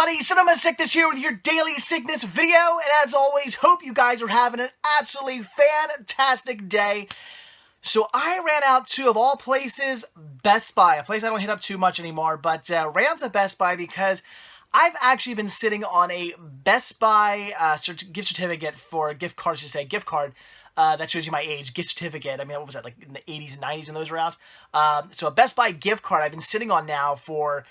everybody, Cinema Sickness here with your daily sickness video, and as always, hope you guys are having an absolutely fantastic day. So I ran out to, of all places, Best Buy, a place I don't hit up too much anymore, but ran out to Best Buy because I've actually been sitting on a Best Buy gift certificate for gift cards, gift card. That shows you my age, gift certificate. I mean, what was that, like in the 80s and 90s when those were out? So a Best Buy gift card I've been sitting on now for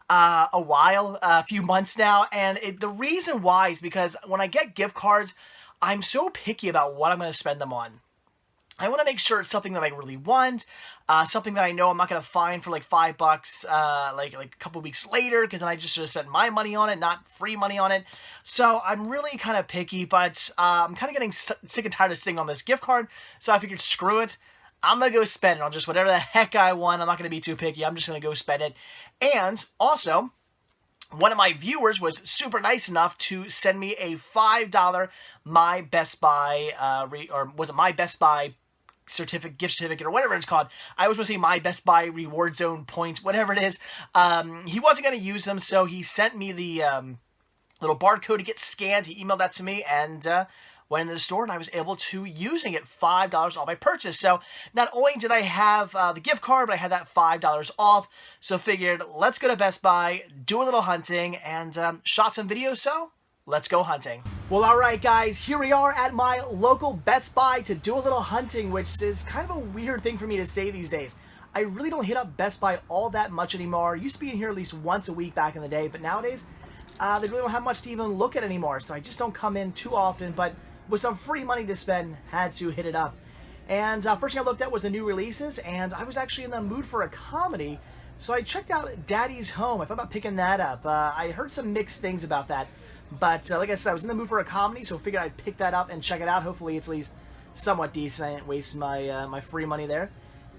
a while, a few months now, and the reason why is because when I get gift cards, I'm so picky about what I'm going to spend them on. I want to make sure it's something that I really want, something that I know I'm not going to find for like $5, like a couple weeks later, because then I just should have spent my money on it, not free money on it. So I'm really kind of picky, but I'm kind of getting sick and tired of sitting on this gift card, so I figured, screw it. I'm going to go spend it on just whatever the heck I want. I'm not going to be too picky. I'm just going to go spend it. And also, one of my viewers was super nice enough to send me a $5 My Best Buy, or was it My Best Buy gift certificate, or whatever it's called. I was going to say My Best Buy Reward Zone points, whatever it is. He wasn't going to use them, so he sent me the little barcode to get scanned. He emailed that to me, and went into the store, and I was able to using it $5 off my purchase. So not only did I have the gift card, but I had that $5 off. So figured, let's go to Best Buy, do a little hunting, and shot some videos, so let's go hunting. Well, alright guys, here we are at my local Best Buy to do a little hunting, which is kind of a weird thing for me to say these days. I really don't hit up Best Buy all that much anymore. Used to be in here at least once a week back in the day, but nowadays, they really don't have much to even look at anymore, so I just don't come in too often, but with some free money to spend, had to hit it up. And first thing I looked at was the new releases, and I was actually in the mood for a comedy, so I checked out Daddy's Home. I thought about picking that up. I heard some mixed things about that, but like I said, I was in the mood for a comedy, so figured I'd pick that up and check it out. Hopefully it's at least somewhat decent. I didn't waste my, my free money there.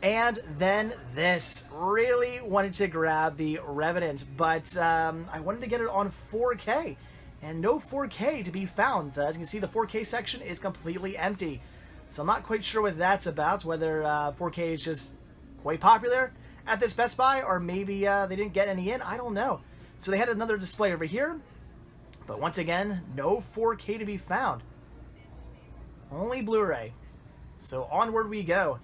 And then this. Really wanted to grab the Revenant, but I wanted to get it on 4K. And no 4K to be found. As you can see, the 4K section is completely empty. So I'm not quite sure what that's about, whether 4K is just quite popular at this Best Buy, or maybe they didn't get any in. I don't know. So they had another display over here, but once again, no 4K to be found. Only Blu-ray. So onward we go.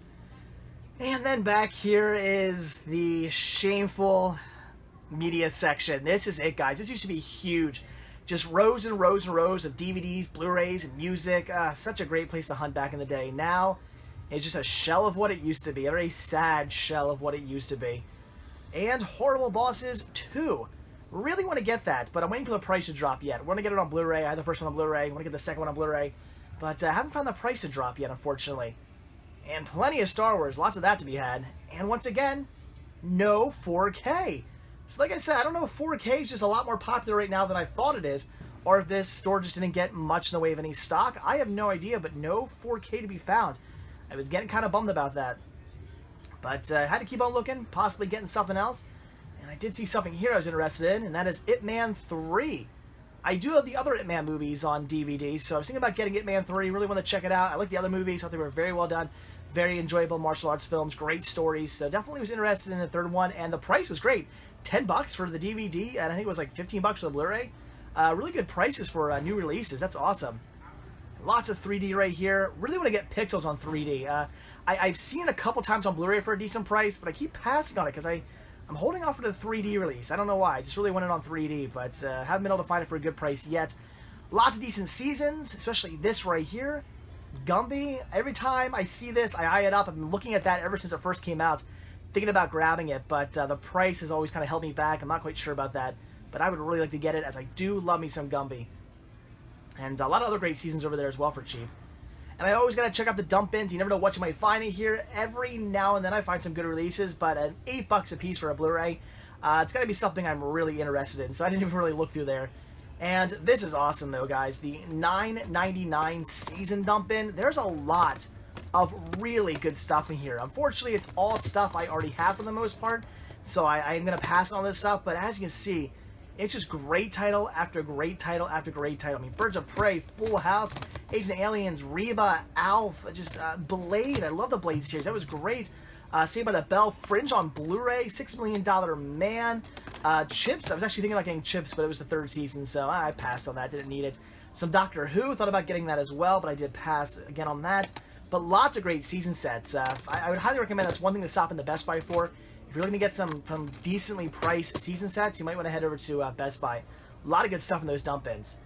And then back here is the shameful media section. This is it, guys. This used to be huge. Just rows and rows and rows of DVDs, Blu-rays, and music. Such a great place to hunt back in the day. Now, it's just a shell of what it used to be. A very sad shell of what it used to be. And Horrible Bosses 2. Really want to get that, but I'm waiting for the price to drop yet. I want to get it on Blu-ray. I had the first one on Blu-ray. I want to get the second one on Blu-ray. But I haven't found the price to drop yet, unfortunately. And plenty of Star Wars. Lots of that to be had. And once again, no 4K. So like I said, I don't know if 4K is just a lot more popular right now than I thought it is, or if this store just didn't get much in the way of any stock. I have no idea, but no 4K to be found. I was getting kind of bummed about that. But I had to keep on looking, possibly getting something else. And I did see something here I was interested in, and that is Ip Man 3. I do have the other Ip Man movies on DVD, so I was thinking about getting Ip Man 3. Really want to check it out. I like the other movies. Thought they were very well done. Very enjoyable martial arts films. Great stories. So definitely was interested in the third one, and the price was great. $10 for the DVD, and I think it was like $15 for the Blu-ray. Really good prices for new releases. That's awesome. Lots of 3D right here. Really want to get Pixels on 3D. I've seen it a couple times on Blu-ray for a decent price, but I keep passing on it because I'm holding off for the 3D release. I don't know why. I just really want it on 3D, but haven't been able to find it for a good price yet. Lots of decent seasons, especially this right here. Gumby. Every time I see this, I eye it up. I've been looking at that ever since it first came out, thinking about grabbing it, but the price has always kind of held me back. I'm not quite sure about that, but I would really like to get it, as I do love me some Gumby. And a lot of other great seasons over there as well for cheap. And I always got to check out the dump bins. You never know what you might find in here. Every now and then I find some good releases, but at $8 a piece for a Blu-ray, it's got to be something I'm really interested in, so I didn't even really look through there. And this is awesome, though, guys. The $9.99 season dump bin. There's a lot of really good stuff in here. Unfortunately, it's all stuff I already have for the most part, so I am going to pass on this stuff. But as you can see, it's just great title after great title after great title. I mean, Birds of Prey, Full House, Agent of Aliens, Reba, Alf, just Blade. I love the Blade series. That was great. Saved by the Bell, Fringe on Blu-ray, $6 Million Man. Chips, I was actually thinking about getting Chips, but it was the 3rd season, so I passed on that, didn't need it. Some Doctor Who, thought about getting that as well, but I did pass again on that. But lots of great season sets. I would highly recommend that's one thing to stop in the Best Buy for. If you're looking to get some decently priced season sets, you might want to head over to Best Buy. A lot of good stuff in those dump bins.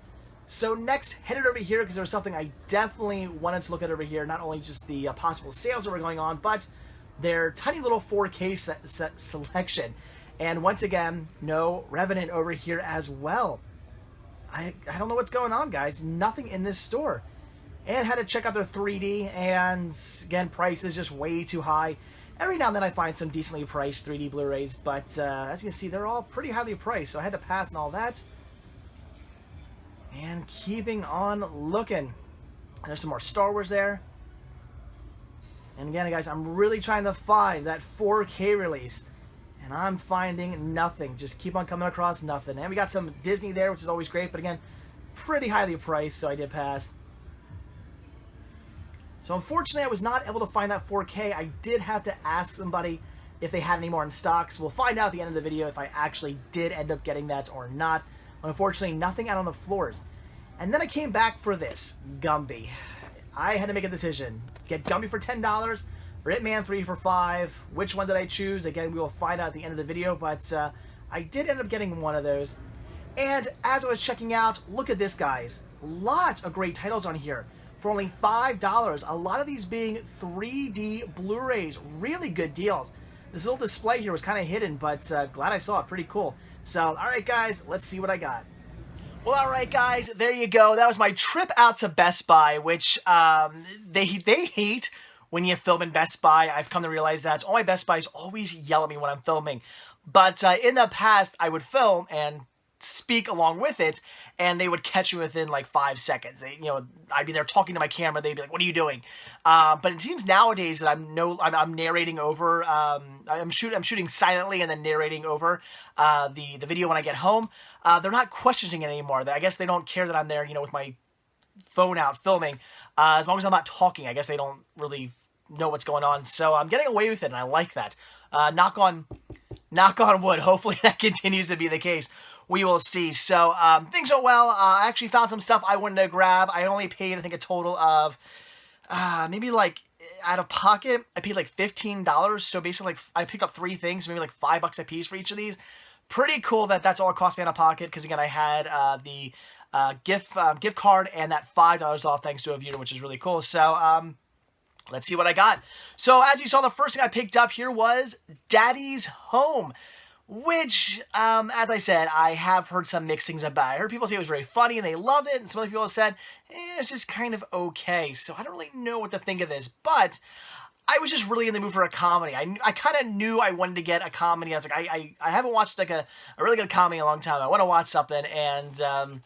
So next, headed over here because there was something I definitely wanted to look at over here. Not only just the possible sales that were going on, but their tiny little 4K set selection. And once again, no Revenant over here as well. I don't know what's going on, guys. Nothing in this store. And had to check out their 3D, and again, price is just way too high. Every now and then I find some decently priced 3D Blu-rays, but as you can see, they're all pretty highly priced, so I had to pass on all that. And keeping on looking. There's some more Star Wars there. And again, guys, I'm really trying to find that 4K release. And I'm finding nothing. Just keep on coming across nothing. And we got some Disney there, which is always great. But again, pretty highly priced, so I did pass. So unfortunately, I was not able to find that 4K. I did have to ask somebody if they had any more in stock. So we'll find out at the end of the video if I actually did end up getting that or not. Unfortunately, nothing out on the floors. And then I came back for this, Gumby. I had to make a decision. Get Gumby for $10 or Hitman 3 for $5. Which one did I choose? Again, we will find out at the end of the video, but I did end up getting one of those. And as I was checking out, look at this, guys. Lots of great titles on here for only $5. A lot of these being 3D Blu-rays. Really good deals. This little display here was kind of hidden, but glad I saw it. Pretty cool. So, alright guys, let's see what I got. Well, alright guys, there you go. That was my trip out to Best Buy, which they hate when you film in Best Buy. I've come to realize that. All my Best Buys always yell at me when I'm filming. But in the past, I would film and speak along with it, and they would catch me within like 5 seconds. I'd be there talking to my camera. They'd be like, "What are you doing?" But it seems nowadays that I'm narrating over. I'm shooting silently and then narrating over the video when I get home. They're not questioning it anymore. I guess they don't care that I'm there, with my phone out filming. As long as I'm not talking, I guess they don't really know what's going on. So I'm getting away with it, and I like that. Knock on wood. Hopefully that continues to be the case. We will see. So things are well. I actually found some stuff I wanted to grab. I only paid, I think, a total of maybe like out of pocket, I paid like $15. So basically, like I picked up 3 things, maybe like $5 a piece for each of these. Pretty cool that that's all it cost me out of pocket. Because again, I had the gift card and that $5 off thanks to a viewer, which is really cool. So let's see what I got. So as you saw, the first thing I picked up here was Daddy's Home, which, as I said, I have heard some mixed things about. I heard people say it was very funny and they loved it, and some other people have said it's just kind of okay. So I don't really know what to think of this, but I was just really in the mood for a comedy. I kind of knew I wanted to get a comedy. I was like, I haven't watched like a really good comedy in a long time. I want to watch something, and kind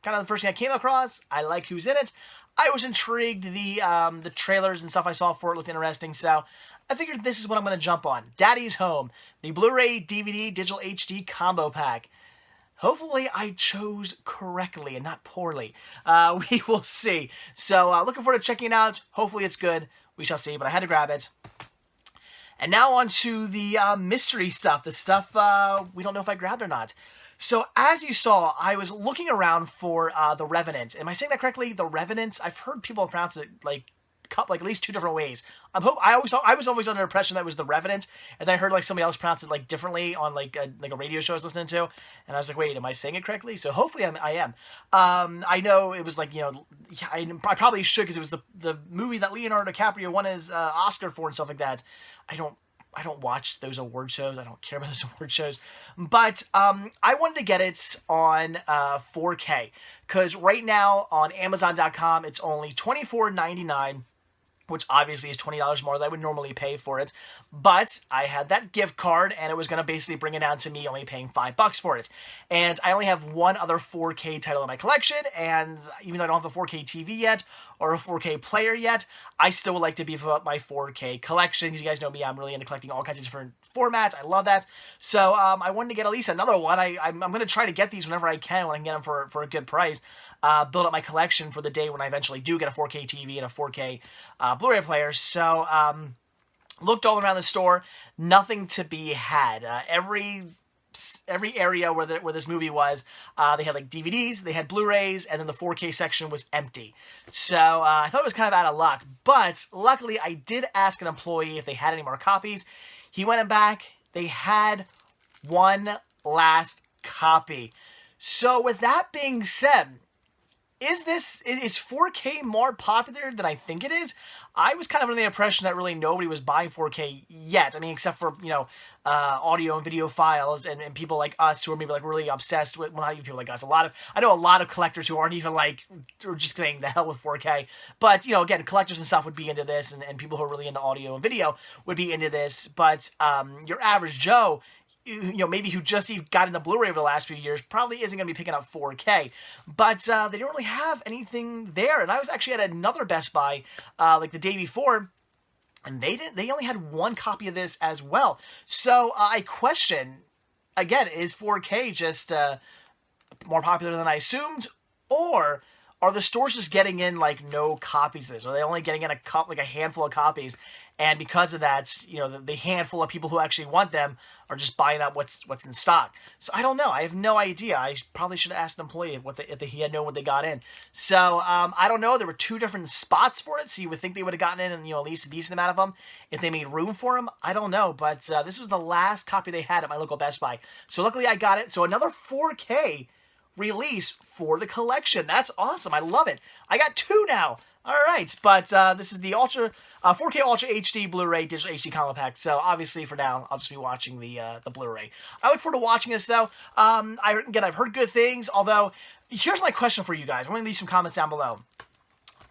of the first thing I came across, I like who's in it. I was intrigued. The trailers and stuff I saw for it looked interesting, so I figured this is what I'm going to jump on. Daddy's Home, the Blu-ray, DVD, Digital HD combo pack. Hopefully I chose correctly and not poorly. We will see. So looking forward to checking it out. Hopefully it's good. We shall see, but I had to grab it. And now on to the mystery stuff, the stuff we don't know if I grabbed or not. So as you saw, I was looking around for the Revenant. Am I saying that correctly? The Revenant? I've heard people pronounce it like at least 2 different ways. I was always under the impression that it was the Revenant, and then I heard like somebody else pronounce it like differently on like a radio show I was listening to, and I was like, wait, am I saying it correctly? So hopefully I am. I know it was like, I probably should, because it was the movie that Leonardo DiCaprio won his Oscar for and stuff like that. I don't watch those award shows. I don't care about those award shows. But I wanted to get it on 4K, because right now on Amazon.com it's only $24.99, which obviously is $20 more than I would normally pay for it. But I had that gift card, and it was going to basically bring it down to me only paying $5 for it. And I only have one other 4K title in my collection, and even though I don't have a 4K TV yet, or a 4K player yet, I still would like to beef up my 4K collection. Because you guys know me, I'm really into collecting all kinds of different formats. I love that. So I wanted to get at least another one. I'm going to try to get these whenever I can, when I can get them for a good price. Build up my collection for the day when I eventually do get a 4K TV and a 4K Blu-ray player. So Looked all around the store, nothing to be had. Every area where this movie was, they had like DVDs, they had Blu-rays, and then the 4K section was empty. So I thought it was kind of out of luck, but luckily I did ask an employee if they had any more copies. He went back, they had one last copy. So with that being said, is 4K more popular than I think it is? I was kind of under the impression that really nobody was buying 4K yet. I mean, except for, audio and video files and people like us who are maybe like really obsessed with, well, not even people like us. I know a lot of collectors who aren't even like, or just saying the hell with 4K. But, again, collectors and stuff would be into this, and people who are really into audio and video would be into this. But your average Joe, maybe who just got into Blu-ray over the last few years, probably isn't going to be picking up 4K. But they don't really have anything there. And I was actually at another Best Buy, like the day before, and they only had one copy of this as well. So I question, again, is 4K just more popular than I assumed? Or are the stores just getting in like no copies of this? Are they only getting in a handful of copies? And because of that, the handful of people who actually want them are just buying up what's in stock. So I don't know. I have no idea. I probably should have asked the employee if he had known what they got in. So I don't know. There were 2 different spots for it, so you would think they would have gotten in, and at least a decent amount of them if they made room for them. I don't know, but this was the last copy they had at my local Best Buy. So luckily I got it. So another 4K release for the collection. That's awesome. I love it. I got 2 now. All right, but this is the 4K Ultra HD Blu-ray Digital HD Combo Pack. So obviously for now, I'll just be watching the Blu-ray. I look forward to watching this though. I've heard good things. Although, here's my question for you guys. I'm going to leave some comments down below.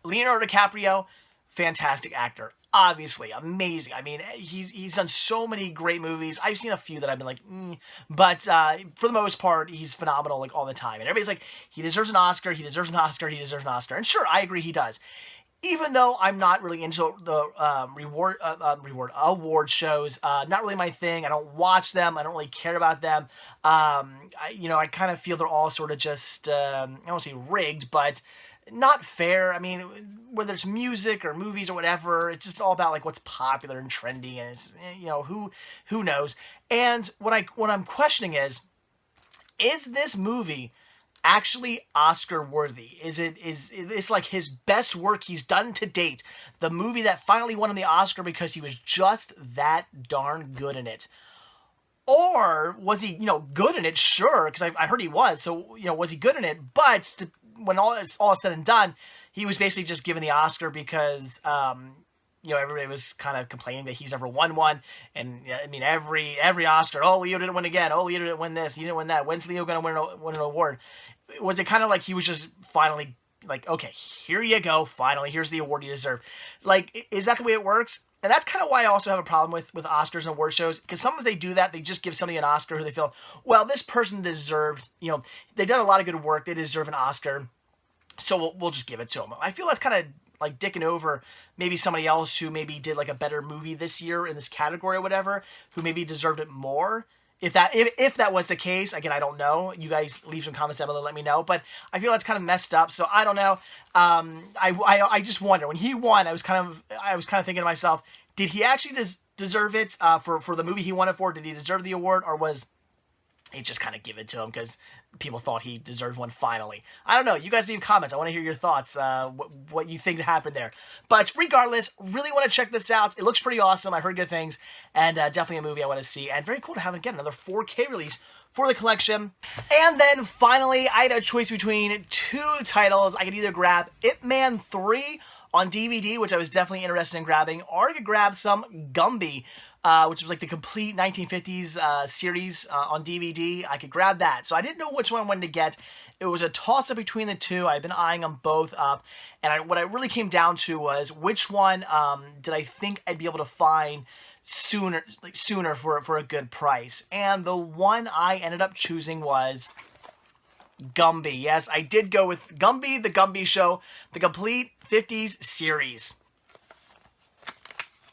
Leonardo DiCaprio, fantastic actor. Obviously, amazing. I mean, he's done so many great movies. I've seen a few that I've been like, but for the most part, he's phenomenal like all the time. And everybody's like, he deserves an Oscar, he deserves an Oscar, he deserves an Oscar. And sure, I agree he does. Even though I'm not really into the award shows, not really my thing. I don't watch them. I don't really care about them. I kind of feel they're all sort of just, I don't want to say rigged, but not fair. I mean, whether it's music or movies or whatever, it's just all about like what's popular and trendy, and it's, who knows. And what I'm questioning is this movie actually Oscar worthy? Is it's like his best work he's done to date? The movie that finally won him the Oscar because he was just that darn good in it? Or was he, good in it? Sure, because I heard he was. So, was he good in it? But when all is said and done, he was basically just given the Oscar because, everybody was kind of complaining that he's never won one. And, I mean, every Oscar, oh, Leo didn't win again. Oh, Leo didn't win this. He didn't win that. When's Leo going to win an award? Was it kind of like he was just finally like, okay, here you go. Finally, here's the award you deserve. Like, is that the way it works? And that's kind of why I also have a problem with Oscars and award shows, because sometimes they do that. They just give somebody an Oscar who they feel, well, this person deserved, they've done a lot of good work. They deserve an Oscar. So we'll just give it to them. I feel that's kind of like dicking over maybe somebody else who maybe did like a better movie this year in this category or whatever, who maybe deserved it more. If that was the case, again, I don't know. You guys leave some comments down below, let me know. But I feel that's kind of messed up, so I don't know. I just wonder, when he won, I was kind of thinking to myself, did he actually deserve it for the movie he won it for? Did he deserve the award, or was it just kind of given to him because people thought he deserved one finally? I don't know. You guys leave comments. I want to hear your thoughts, what you think happened there. But regardless, really want to check this out. It looks pretty awesome. I've heard good things, and definitely a movie I want to see. And very cool to have, again, another 4K release for the collection. And then finally, I had a choice between 2 titles. I could either grab Ip Man 3 on DVD, which I was definitely interested in grabbing, or I could grab some Gumby, which was like the complete 1950s series on DVD. I could grab that. So I didn't know which one I wanted to get. It was a toss-up between the 2. I've been eyeing them both up. And what I really came down to was which one did I think I'd be able to find sooner for a good price. And the one I ended up choosing was Gumby. Yes, I did go with Gumby, The Gumby Show, the complete 50s series.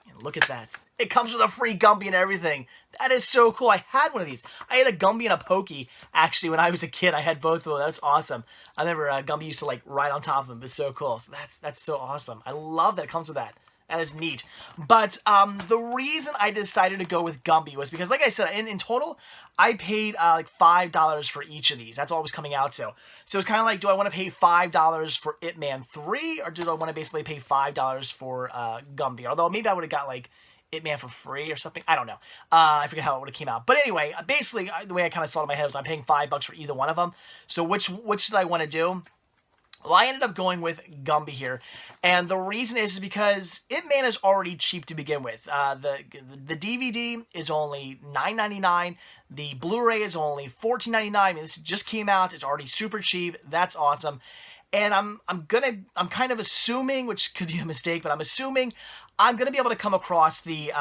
And look at that. It comes with a free Gumby and everything. That is so cool. I had one of these. I had a Gumby and a Pokey, actually, when I was a kid. I had both of them. That's awesome. I remember Gumby used to, like, ride on top of them. It's so cool. So that's so awesome. I love that it comes with that. That is neat. But the reason I decided to go with Gumby was because, like I said, in total, I paid like $5 for each of these. That's all it was coming out to. So it's kind of like, do I want to pay $5 for Ip Man 3, or do I want to basically pay $5 for Gumby? Although maybe I would have got like Ip Man for free or something. I don't know. I forget how it would have came out. But anyway, basically, the way I kind of saw it in my head was I'm paying $5 for either one of them. So which did I want to do? Well, I ended up going with Gumby here, and the reason is because Ip Man is already cheap to begin with. The DVD is only $9.99. The Blu-ray is only $14.99. I mean, this just came out. It's already super cheap. That's awesome. And I'm kind of assuming, which could be a mistake, but I'm assuming I'm gonna be able to come across the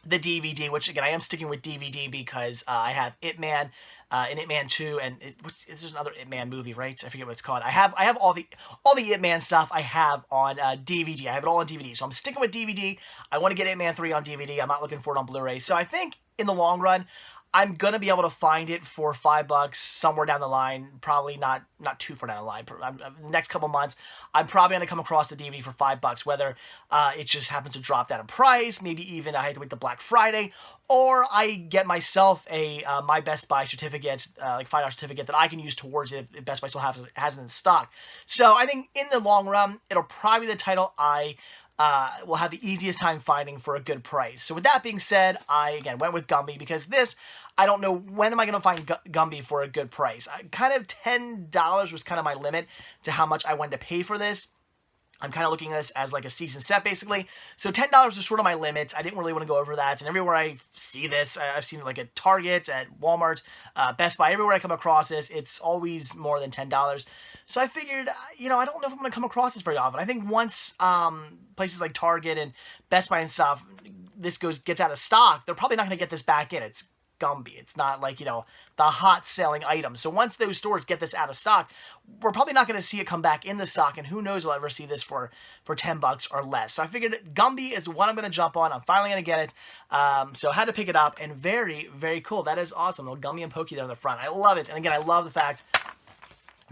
DVD, which again I am sticking with DVD because I have Ip Man. And Ip Man 2, and there's another Ip Man movie, right? I forget what it's called. I have all the Ip Man stuff I have on DVD. I have it all on DVD, so I'm sticking with DVD. I want to get Ip Man 3 on DVD. I'm not looking for it on Blu-ray. So I think in the long run, I'm gonna be able to find it for $5 somewhere down the line. Probably not too far down the line. The next couple months, I'm probably gonna come across the DVD for $5. Whether it just happens to drop down in price, maybe even I had to wait till Black Friday, or I get myself a My Best Buy certificate, like $5 certificate that I can use towards it if Best Buy still has it in stock. So I think in the long run, it'll probably be the title I will have the easiest time finding for a good price. So with that being said, I again went with Gumby because this, I don't know when am I going to find Gumby for a good price. Kind of $10 was kind of my limit to how much I wanted to pay for this. I'm kind of looking at this as like a season set, basically. So $10 was sort of my limit. I didn't really want to go over that. And everywhere I see this, I've seen it like at Target, at Walmart, Best Buy, everywhere I come across this, it's always more than $10. So I figured, you know, I don't know if I'm going to come across this very often. I think once places like Target and Best Buy and stuff, this gets out of stock, they're probably not going to get this back in. It's Gumby. It's not like, you know, the hot selling item. So once those stores get this out of stock, we're probably not going to see it come back in the stock, and who knows if I'll ever see this for $10 or less. So I figured Gumby is what I'm going to jump on. I'm finally going to get it. So I had to pick it up, and very, very cool. That is awesome. Little Gumby and Pokey there in the front. I love it. And again, I love the fact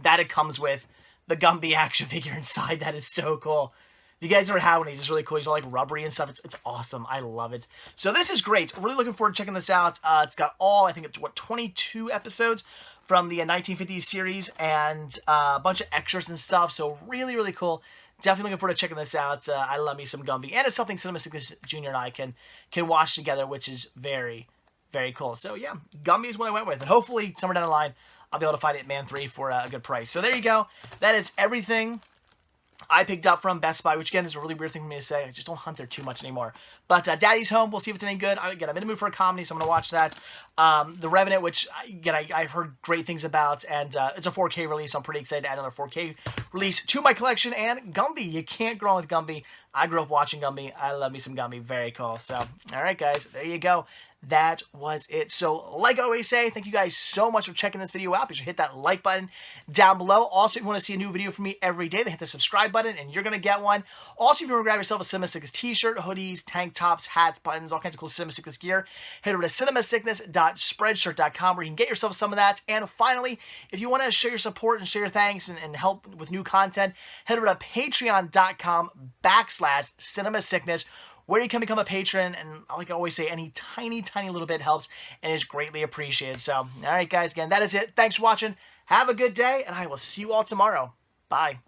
that it comes with the Gumby action figure inside. That is so cool. If you guys ever had one of these, it's really cool. He's all like rubbery and stuff. It's awesome. I love it. So this is great. Really looking forward to checking this out. It's got all, I think it's, 22 episodes from the 1950s series and a bunch of extras and stuff. So really, really cool. Definitely looking forward to checking this out. I love me some Gumby. And it's something Cinema Sickness Jr. and I can watch together, which is very, very cool. So yeah, Gumby is what I went with. And hopefully, somewhere down the line, I'll be able to find Ip Man 3 for a good price. So there you go. That is everything I picked up from Best Buy, which again is a really weird thing for me to say. I just don't hunt there too much anymore. But Daddy's Home, we'll see if it's any good. Again, I'm in the mood for a comedy, so I'm going to watch that. The Revenant, which again, I've heard great things about, and it's a 4K release, so I'm pretty excited to add another 4K release to my collection. And Gumby, you can't go wrong with Gumby. I grew up watching Gumby. I love me some Gumby. Very cool. So, all right, guys, there you go. That was it. So, like I always say, thank you guys so much for checking this video out. Be sure to hit that like button down below. Also, if you want to see a new video from me every day, then hit the subscribe button, and you're going to get one. Also, if you want to grab yourself a Cinema Sickness t-shirt, hoodies, tank tops, hats, buttons, all kinds of cool Cinema Sickness gear, head over to cinemasickness.spreadshirt.com where you can get yourself some of that. And finally, if you want to show your support and share your thanks and help with new content, head over to patreon.com/cinemasickness, where you can become a patron, and like I always say, any tiny, tiny little bit helps and is greatly appreciated. So, all right, guys, again, that is it. Thanks for watching. Have a good day, and I will see you all tomorrow. Bye.